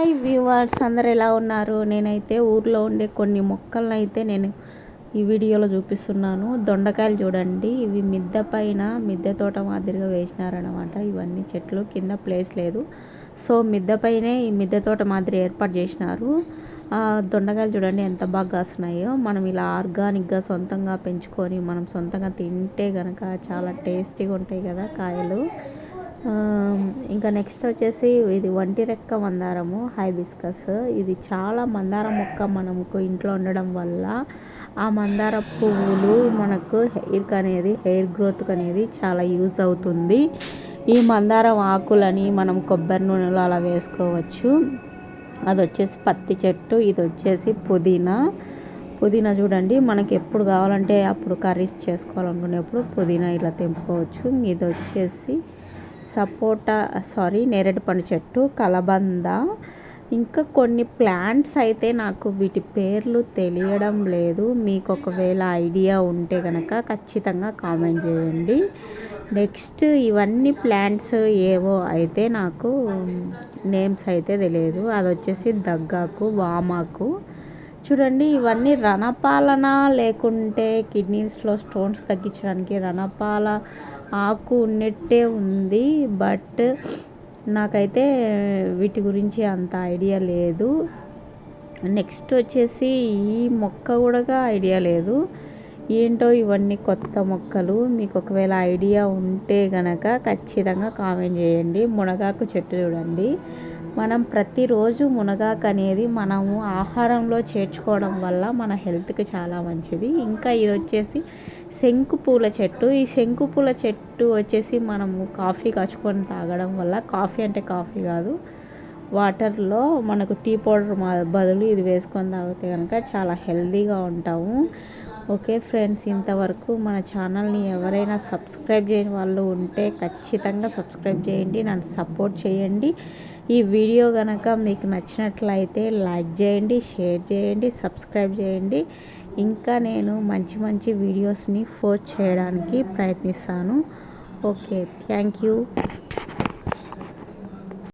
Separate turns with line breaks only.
Hi viewers, అందరు ఎలా ఉన్నారు? నేనైతే ఊర్లో ఉండే కొన్ని మొక్కలను అయితే నేను ఈ వీడియోలో చూపిస్తున్నాను. దొండకాయలు చూడండి, ఇవి మిద్దె తోట మాదిరిగా వేసినారనమాట. ఇవన్నీ చెట్లు కింద ప్లేస్ లేదు, సో మిద్దె ఈ మిద్దె తోట మాదిరి ఏర్పాటు చేసినారు. దొండకాయలు చూడండి ఎంత బాగా కాస్తున్నాయో. మనం ఇలా ఆర్గానిక్గా సొంతంగా పెంచుకొని మనం సొంతంగా తింటే కనుక చాలా టేస్టీగా ఉంటాయి కదా కాయలు. ఇంకా నెక్స్ట్ వచ్చేసి ఇది వంటి రెక్క మందారము, హైబిస్కస్. ఇది చాలా మందార మొక్క మనకు ఇంట్లో ఉండడం వల్ల ఆ మందార పువ్వులు మనకు హెయిర్ గ్రోత్కి అనేది చాలా యూజ్ అవుతుంది. ఈ మందారం ఆకులని మనం కొబ్బరి నూనెలో అలా వేసుకోవచ్చు. అది వచ్చేసి పత్తి చెట్టు. ఇది వచ్చేసి పుదీనా చూడండి, మనకి ఎప్పుడు కావాలంటే అప్పుడు కర్రీస్ చేసుకోవాలనుకునేప్పుడు పుదీనా ఇలా తెంపుకోవచ్చు. ఇది వచ్చేసి నేరేడు పండు చెట్టు, కలబంద. ఇంకా కొన్ని ప్లాంట్స్ అయితే నాకు వీటి పేర్లు తెలియడం లేదు. మీకు ఒకవేళ ఐడియా ఉంటే కనుక ఖచ్చితంగా కామెంట్ చేయండి. నెక్స్ట్ ఇవన్నీ ప్లాంట్స్ ఏవో అయితే నాకు నేమ్స్ అయితే తెలియదు. అది వచ్చేసి దగ్గాకు, వామాకు. చూడండి, ఇవన్నీ రణపాలన లేకుంటే కిడ్నీస్లో స్టోన్స్ తగ్గించడానికి రణపాల ఆకు ఉన్నట్టే ఉంది. బట్ నాకైతే వీటి గురించి అంత ఐడియా లేదు. నెక్స్ట్ వచ్చేసి ఈ మొక్క కూడా ఐడియా లేదు. ఏంటో ఇవన్నీ కొత్త మొక్కలు. మీకు ఒకవేళ ఐడియా ఉంటే గనక ఖచ్చితంగా కామెంట్ చేయండి. మునగాకు చెట్టు చూడండి, మనం ప్రతిరోజు మునగాకు అనేది మనము ఆహారంలో చేర్చుకోవడం వల్ల మన హెల్త్కి చాలా మంచిది. ఇంకా ఇది వచ్చేసి శంకు పూల చెట్టు. ఈ శంకు పూల చెట్టు వచ్చేసి మనము కాఫీ కాచుకొని తాగడం వల్ల, కాఫీ అంటే కాఫీ కాదు, వాటర్లో మనకు టీ పౌడర్ బదులు ఇది వేసుకొని తాగితే కనుక చాలా హెల్తీగా ఉంటాము. ఓకే ఫ్రెండ్స్, ఇంతవరకు మన ఛానల్ని ఎవరైనా సబ్స్క్రైబ్ చేయని వాళ్ళు ఉంటే ఖచ్చితంగా సబ్స్క్రైబ్ చేయండి, నన్ను సపోర్ట్ చేయండి. ఈ వీడియో కనుక మీకు నచ్చినట్లయితే లైక్ చేయండి, షేర్ చేయండి, సబ్స్క్రైబ్ చేయండి. ఇంకా నేను మంచి మంచి వీడియోస్ని పోస్ట్ చేయడానికి ప్రయత్నిస్తాను. Okay, thank you.